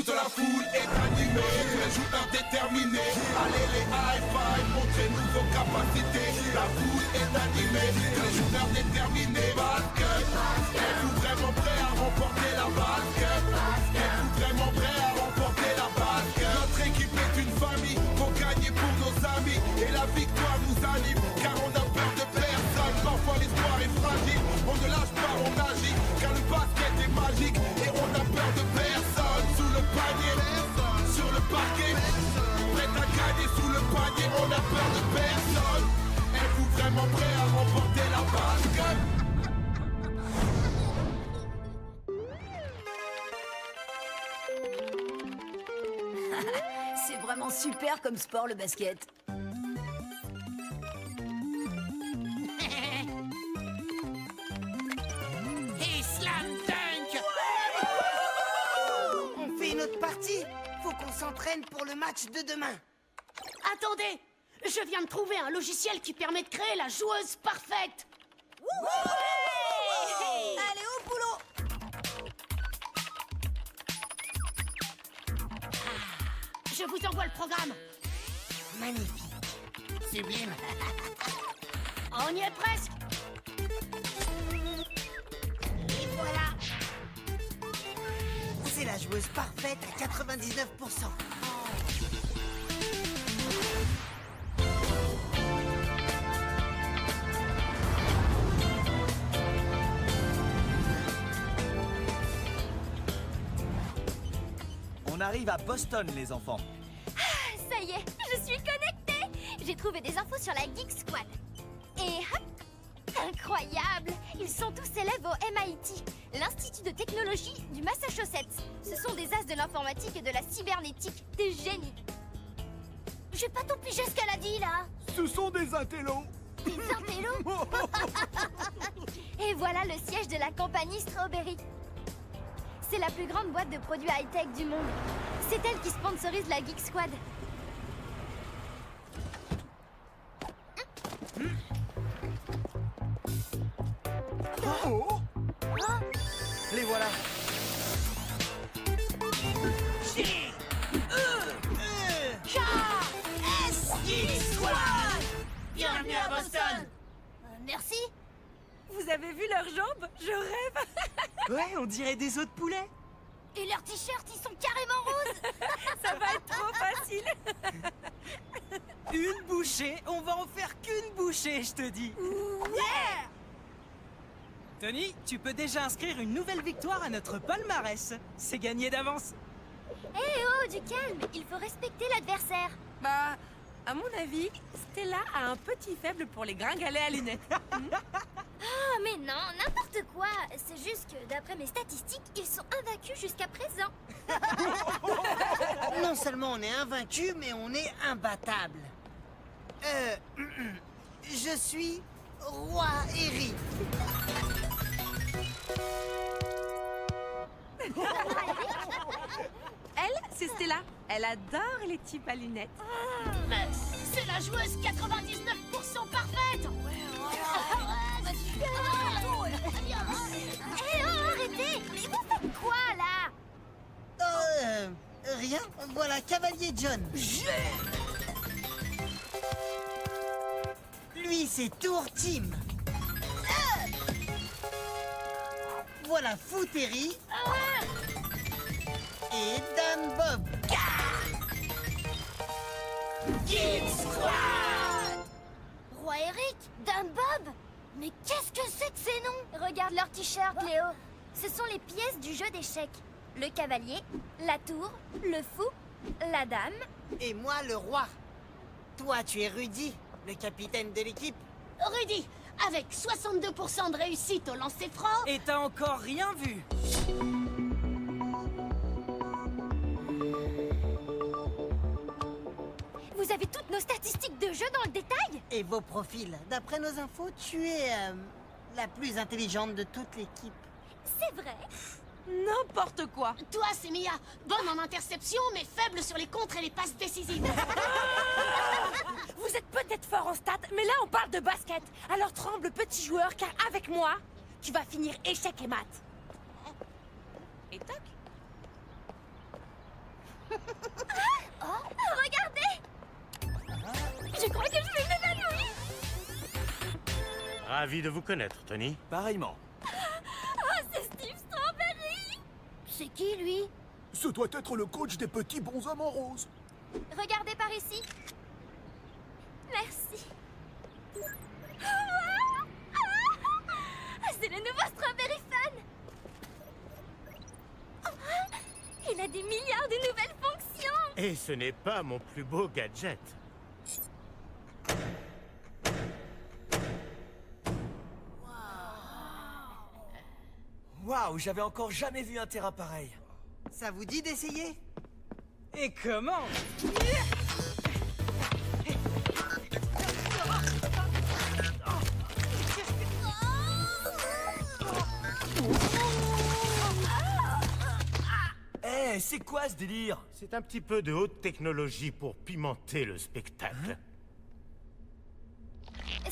Toute la foule est animée, tous les shooters déterminés. Allez les high five, montrez-nous vos capacités. La foule est animée, tous les shooters déterminés. Basket, êtes-vous vraiment prêts à remporter la basket? Êtes-vous vraiment prêts à remporter la basket? Notre équipe est une famille, faut gagner pour nos amis. Et la victoire nous anime, car on a peur de personne. Parfois l'histoire est fragile, on ne lâche pas, on agit. Car le basket est magique, et on a peur de personne. Sous le panier, sur le parquet, prêt à gagner sous le panier, on a peur de personne. Êtes-vous vraiment prêts à remporter la basket? C'est vraiment super comme sport, le basket. Et slam dunk! On fait une autre partie. Faut qu'on s'entraîne pour le match de demain. Attendez! Je viens de trouver un logiciel qui permet de créer la joueuse parfaite. Allez, au boulot! Je vous envoie le programme. Magnifique. Sublime. On y est presque. Et voilà. C'est la joueuse parfaite à 99%. On arrive à Boston, les enfants. Ça y est, je suis connectée. J'ai trouvé des infos sur la Geek Squad. Et hop, incroyable. Ils sont tous élèves au MIT, l'Institut de technologie du Massachusetts. Ce sont des as de l'informatique et de la cybernétique, des génies. J'ai pas tout pigé ce qu'elle a dit, là. Ce sont des intellos. Des intellos. Et voilà le siège de la compagnie Strawberry. C'est la plus grande boîte de produits high-tech du monde. C'est elle qui sponsorise la Geek Squad. Oh, les voilà. Bienvenue à Boston! Merci. Vous avez vu leurs jambes? Je rêve. Ouais, on dirait des os de poulet. Et leurs t-shirts, ils sont carrément roses. Ça va être trop facile. Une bouchée, on va en faire qu'une bouchée, je te dis. Yeah! Tony, tu peux déjà inscrire une nouvelle victoire à notre palmarès. C'est gagné d'avance. Eh oh, du calme. Il faut respecter l'adversaire. Bah, à mon avis, Stella a un petit faible pour les gringalets à lunettes. Oh, mais non, n'importe quoi. C'est juste que, d'après mes statistiques, ils sont invaincus jusqu'à présent. Non seulement on est invaincu, mais on est imbattable. Je suis Roi Eri. Elle, c'est Stella. Elle adore les types à lunettes. C'est la joueuse 99% parfaite. Eh oh, arrêtez. Mais vous faites quoi, là? Rien. Voilà, Cavalier John. Lui, c'est Tour Team. Voilà Fou Terry. Et Dan Bob. Geek Squad! Roi Eric, Dan Bob. Mais qu'est-ce que c'est que ces noms? Regarde leur t-shirt, Léo. Ce sont les pièces du jeu d'échecs. Le cavalier, la tour, le fou, la dame. Et moi, le roi. Toi, tu es Rudy, le capitaine de l'équipe. Rudy, avec 62% de réussite au lancer franc. Et t'as encore rien vu. Vous avez toutes nos statistiques de jeu dans le détail? Et vos profils. D'après nos infos, tu es la plus intelligente de toute l'équipe. C'est vrai. N'importe quoi. Toi, c'est Mia. Bonne en interception, mais faible sur les contres et les passes décisives. Vous êtes peut-être fort en stats, mais là on parle de basket. Alors tremble, petit joueur, car avec moi, tu vas finir échec et maths. Et toc. Ravi de vous connaître, Tony. Pareillement. Oh, c'est Steve Strawberry! C'est qui, lui? Ce doit être le coach des petits bonshommes en rose. Regardez par ici. Merci. C'est le nouveau Strawberry Fan! Il a des milliards de nouvelles fonctions! Et ce n'est pas mon plus beau gadget. Waouh, j'avais encore jamais vu un terrain pareil. Ça vous dit d'essayer? Et comment? Eh, c'est quoi ce délire? C'est un petit peu de haute technologie pour pimenter le spectacle.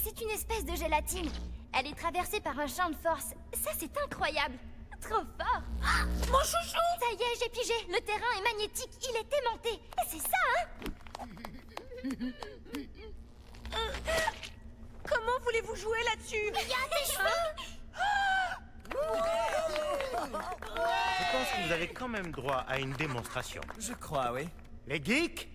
C'est une espèce de gélatine. Elle est traversée par un champ de force. Ça, c'est incroyable. Trop fort. Ah, mon chouchou! Ça y est, j'ai pigé. Le terrain est magnétique. Il est aimanté. C'est ça, hein? Comment voulez-vous jouer là-dessus? Regarde tes cheveux! Je pense que vous avez quand même droit à une démonstration. Je crois, oui. Les geeks,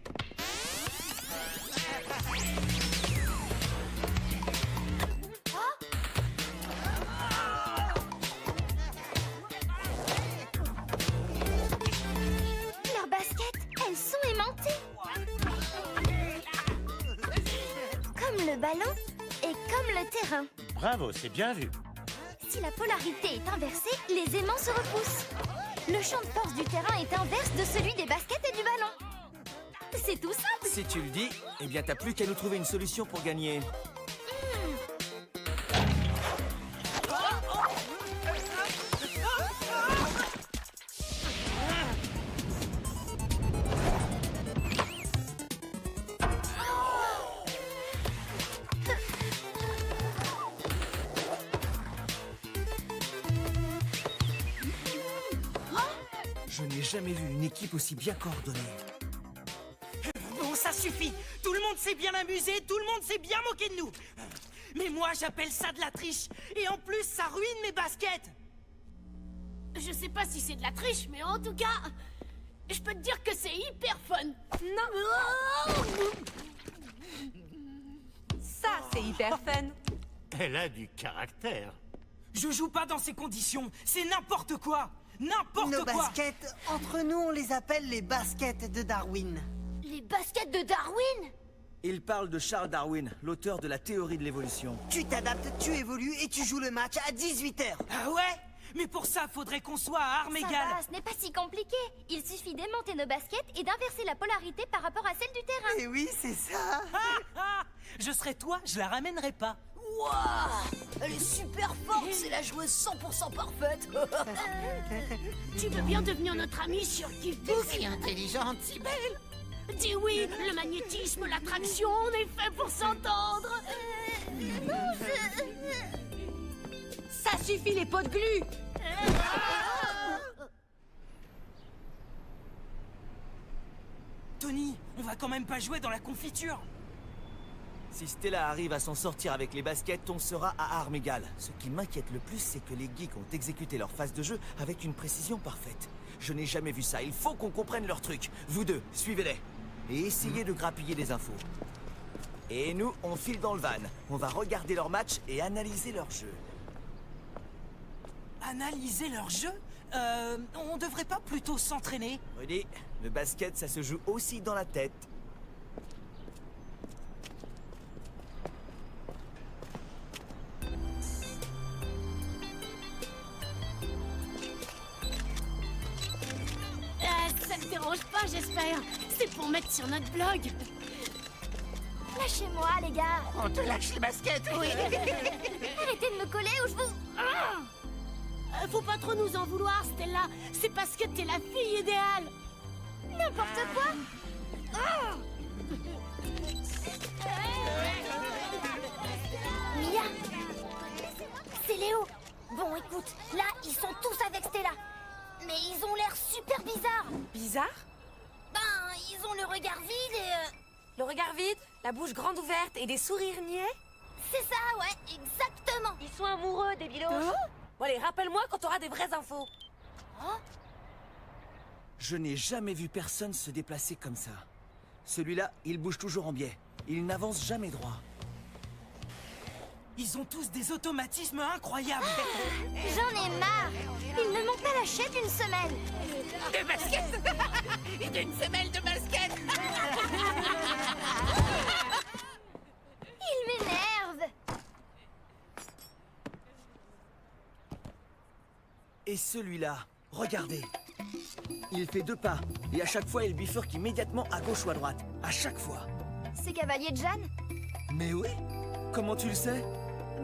Leurs baskets, elles sont aimantées. Comme le ballon et comme le terrain. bravo, c'est bien vu. Si la polarité est inversée, les aimants se repoussent. Le champ de force du terrain est inverse de celui des baskets et du ballon. C'est tout simple. Si tu le dis, eh bien t'as plus qu'à nous trouver une solution pour gagner. Je n'ai jamais vu une équipe aussi bien coordonnée. Bon, ça suffit. Tout le monde s'est bien amusé, tout le monde s'est bien moqué de nous. Mais moi, j'appelle ça de la triche. Et en plus, ça ruine mes baskets. Je sais pas si c'est de la triche, mais en tout cas, je peux te dire que c'est hyper fun. Non. Ça, c'est hyper fun. Elle a du caractère. Je joue pas dans ces conditions. C'est n'importe quoi. N'importe Nos quoi. baskets, entre nous, on les appelle les baskets de Darwin. Les baskets de Darwin? Il parle de Charles Darwin, l'auteur de la théorie de l'évolution. Tu t'adaptes, tu évolues et tu joues le match à 18h. Ah ouais? Mais pour ça, faudrait qu'on soit à armes Ça égales. va, ce n'est pas si compliqué. Il suffit d'aimanter nos baskets et d'inverser la polarité par rapport à celle du terrain. Eh oui, c'est ça. Ah, ah. Je serais toi, je la ramènerais pas. Waouh! Elle est super forte, c'est la joueuse 100% parfaite. Tu veux bien devenir notre amie sur Kickbook? Si intelligente, si belle. Dis oui, le magnétisme, l'attraction, on est fait pour s'entendre. Ça suffit, les pots de glu. Tony, on va quand même pas jouer dans la confiture. Si Stella arrive à s'en sortir avec les baskets, on sera à armes égales. Ce qui m'inquiète le plus, c'est que les geeks ont exécuté leur phase de jeu avec une précision parfaite. Je n'ai jamais vu ça, il faut qu'on comprenne leur truc. Vous deux, suivez-les. Et essayez de grappiller des infos. Et nous, on file dans le van. On va regarder leur match et analyser leur jeu. Analyser leur jeu? On devrait pas plutôt s'entraîner? Rudy, le basket, ça se joue aussi dans la tête. Ça te dérange pas, j'espère. C'est pour mettre sur notre blog. Lâchez-moi, les gars. On te lâche les baskets, oui. Arrêtez de me coller ou je vous... Faut pas trop nous en vouloir, Stella. C'est parce que t'es la fille idéale. N'importe quoi. Mia, c'est Léo. Bon, écoute, là, ils sont tous avec Stella. Mais ils ont l'air super bizarres. Bizarre? Ben, ils ont le regard vide et... Le regard vide, la bouche grande ouverte et des sourires niais? C'est ça, ouais, exactement. Ils sont amoureux, débilos. Bon, allez, rappelle-moi quand t'auras des vraies infos. Je n'ai jamais vu personne se déplacer comme ça. Celui-là, il bouge toujours en biais. Il n'avance jamais droit. Ils ont tous des automatismes incroyables. J'en ai marre. Ils ne m'ont pas lâché d'une semelle. De basket. Et d'une semelle de basket. Ils m'énervent. Et celui-là, regardez. Il fait 2 pas, et à chaque fois, il bifurque immédiatement à gauche ou à droite. À chaque fois. C'est Cavalier de Jeanne? Mais oui. Comment tu le sais?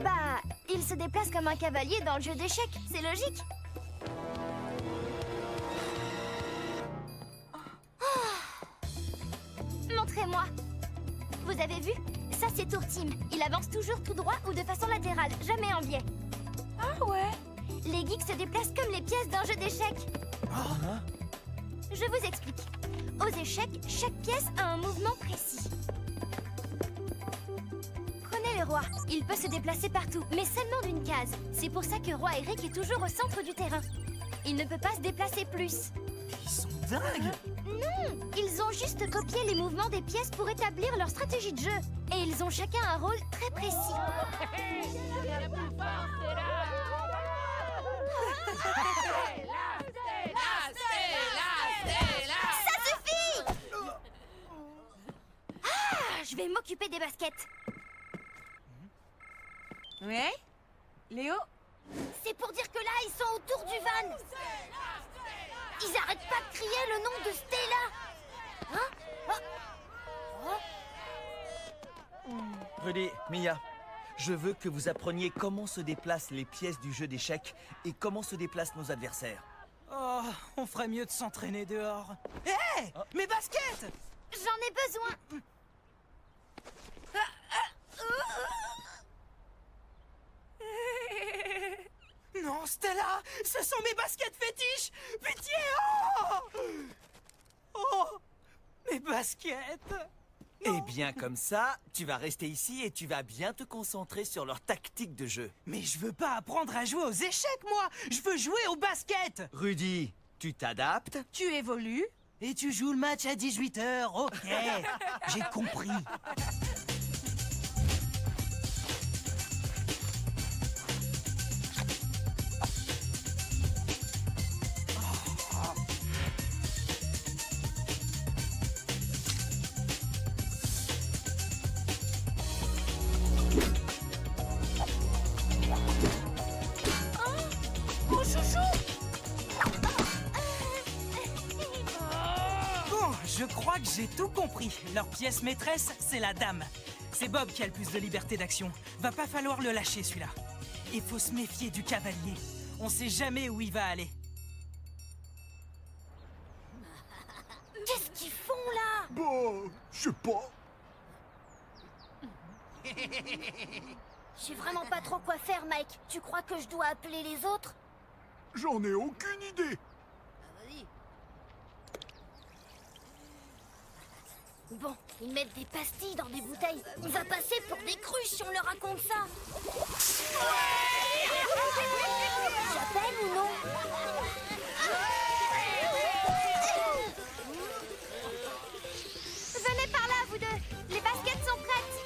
Bah, il se déplace comme un cavalier dans le jeu d'échecs, c'est logique. Montrez-moi. Vous avez vu? Ça, c'est Tour Team. Il avance toujours tout droit ou de façon latérale, jamais en biais. Ah ouais? Les geeks se déplacent comme les pièces d'un jeu d'échecs. Je vous explique. Aux échecs, chaque pièce a un mouvement précis. Prenez le roi. Il peut se déplacer partout, mais seulement d'une case. C'est pour ça que Roi Eric est toujours au centre du terrain. Il ne peut pas se déplacer plus. Ils sont dingues. Non, ils ont juste copié les mouvements des pièces pour établir leur stratégie de jeu. Et ils ont chacun un rôle très précis. Ça suffit! Ah, je vais m'occuper des baskets. Ouais? Léo? C'est pour dire que là, ils sont autour du van. Ils arrêtent pas de crier le nom de Stella. Hein? Rudy, Mia, je veux que vous appreniez comment se déplacent les pièces du jeu d'échecs et comment se déplacent nos adversaires. Oh, on ferait mieux de s'entraîner dehors. Hé, mes baskets! J'en ai besoin. Non, Stella, ce sont mes baskets fétiches! Pitié! Oh, mes baskets! Eh bien, comme ça, tu vas rester ici et tu vas bien te concentrer sur leur tactique de jeu. Mais je veux pas apprendre à jouer aux échecs, moi! Je veux jouer au basket! Rudy, tu t'adaptes? Tu évolues? Et tu joues le match à 18h, ok. J'ai compris. Bon, je crois que j'ai tout compris. Leur pièce maîtresse, c'est la dame. C'est Bob qui a le plus de liberté d'action. Va pas falloir le lâcher, celui-là. Il faut se méfier du cavalier. On sait jamais où il va aller. Qu'est-ce qu'ils font là? Bah, je sais pas. Je sais vraiment pas trop quoi faire, Mike. Tu crois que je dois appeler les autres? J'en ai aucune idée. Vas-y. Bon, ils mettent des pastilles dans des bouteilles. On va passer pour des cruches si on leur raconte ça. J'appelle ou non? Venez par là, vous deux. Les baskets sont prêtes.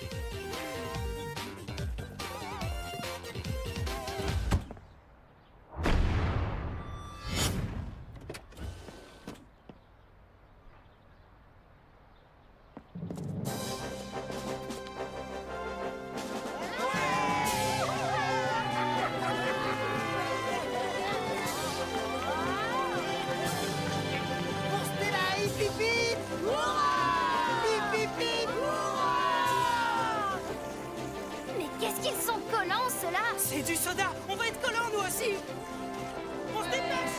Pour Stella, hip hip hip! Hip hip hip! Mais qu'est-ce qu'ils sont collants, ceux-là! C'est du soda. On va être collants, nous aussi. On se dépêche.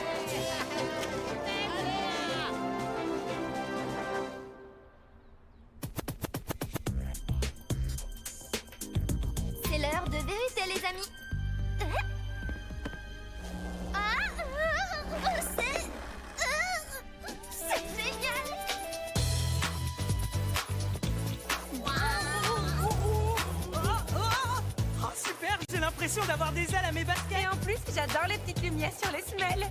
C'est l'heure de vérité, les amis. C'est génial. avoir des ailes à mes baskets. Et en plus, j'adore les petites lumières sur les semelles.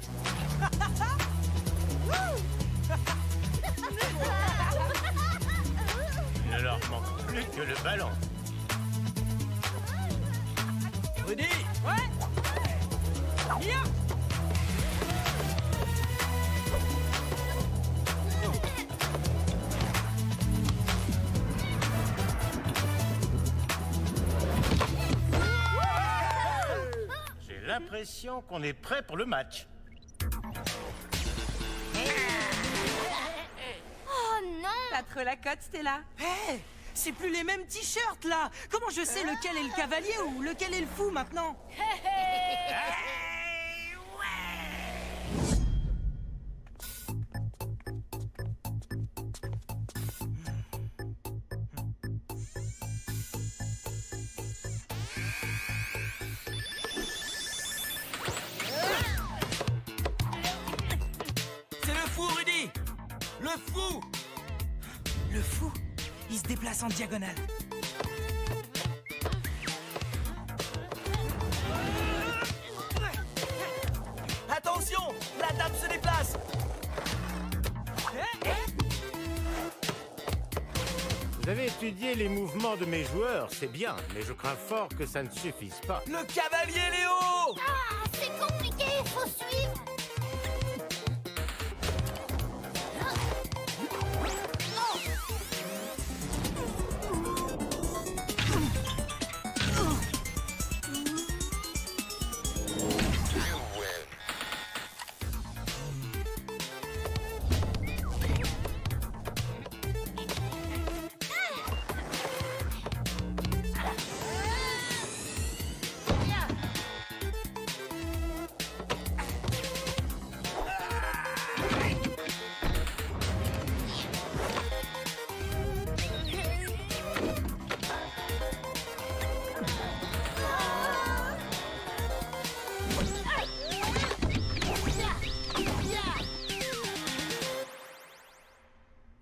Il ne leur manque plus que le ballon. Rudy! Ouais. Mia. J'ai l'impression qu'on est prêt pour le match. Oh non! Pas trop la cote, Stella. Hé, c'est plus les mêmes t-shirts là. Comment je sais lequel est le cavalier ou lequel est le fou maintenant? C'est le fou, Rudy! Le fou! Le fou, il se déplace en diagonale. Attention! La dame se déplace! Vous avez étudié les mouvements de mes joueurs, c'est bien, mais je crains fort que ça ne suffise pas. Le cavalier Léo! Ah, c'est compliqué, faut suivre!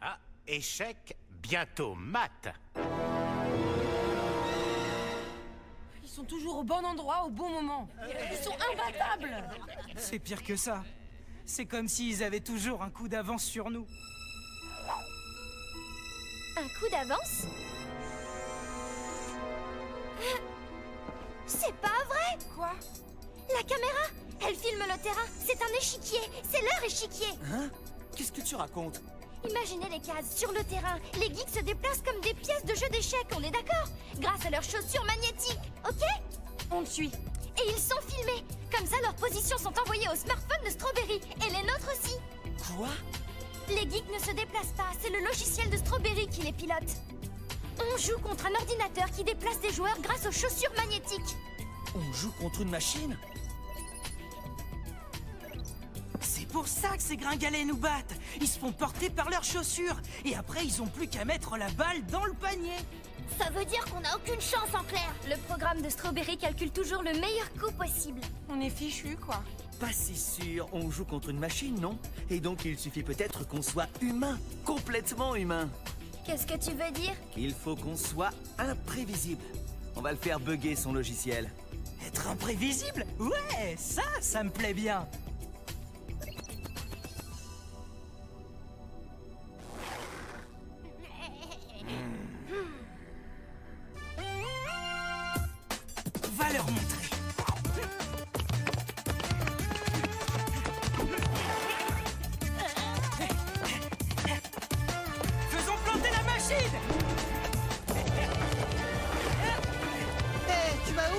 Ah, échec, bientôt mat. Ils sont toujours au bon endroit, au bon moment. Ils sont imbattables. C'est pire que ça. C'est comme s'ils avaient toujours un coup d'avance sur nous. Un coup d'avance? C'est pas vrai! Quoi? La caméra, elle filme le terrain. C'est un échiquier. C'est leur échiquier. Hein? Qu'est-ce que tu racontes? Imaginez les cases sur le terrain. Les geeks se déplacent comme des pièces de jeu d'échecs, on est d'accord? Grâce à leurs chaussures magnétiques, ok? On te suit. Et ils sont filmés. Comme ça, leurs positions sont envoyées au smartphone de Strawberry. Et les nôtres aussi. Quoi? Les geeks ne se déplacent pas. C'est le logiciel de Strawberry qui les pilote. On joue contre un ordinateur qui déplace des joueurs grâce aux chaussures magnétiques. On joue contre une machine? C'est pour ça que ces gringalets nous battent. Ils se font porter par leurs chaussures. Et après, ils ont plus qu'à mettre la balle dans le panier. Ça veut dire qu'on n'a aucune chance en clair. Le programme de Strawberry calcule toujours le meilleur coup possible. On est fichus, quoi. Pas si sûr. On joue contre une machine, non? Et donc il suffit peut-être qu'on soit humain. Complètement humain. Qu'est-ce que tu veux dire? Il faut qu'on soit imprévisible. On va le faire bugger son logiciel. Être imprévisible? Ouais, ça me plaît bien. Va leur montrer. Faisons planter la machine. Hé, tu vas où?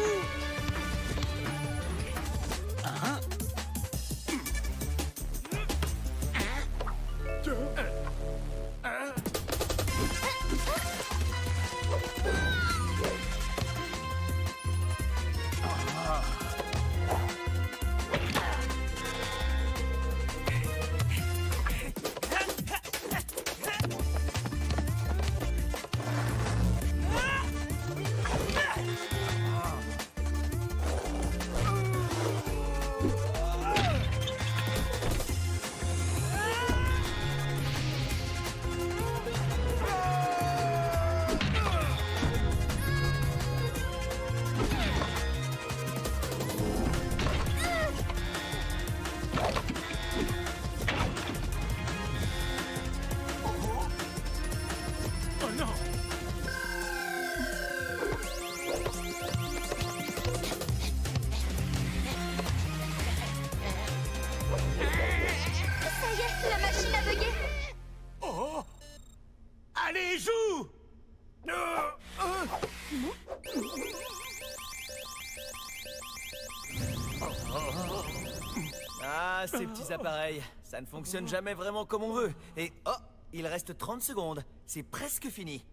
ces petits appareils. Ça ne fonctionne jamais vraiment comme on veut. Et oh, il reste 30 secondes. C'est presque fini.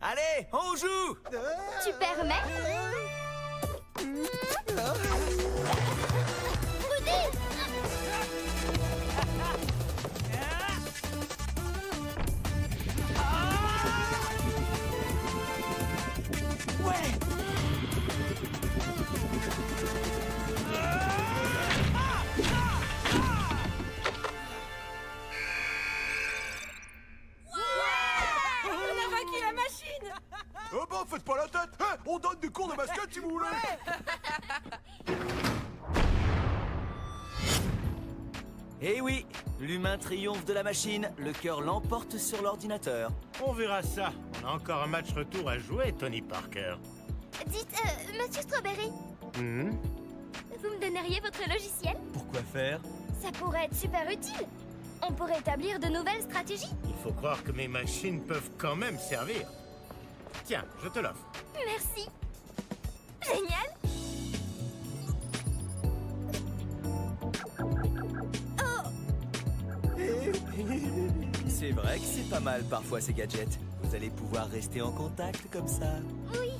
Allez, on joue! Tu permets? Rudy! Ouais! On a vaincu la machine! Oh bah, faites pas la tête, hein. On donne des cours de basket si vous voulez. Eh oui, l'humain triomphe de la machine, le cœur l'emporte sur l'ordinateur. On verra ça. On a encore un match retour à jouer, Tony Parker. Dites, monsieur Strawberry, Hmm. vous me donneriez votre logiciel? Pourquoi faire? Ça pourrait être super utile. On pourrait établir de nouvelles stratégies. Il faut croire que mes machines peuvent quand même servir. Tiens, je te l'offre. Merci. Génial. C'est vrai que c'est pas mal parfois ces gadgets. Vous allez pouvoir rester en contact comme ça. Oui.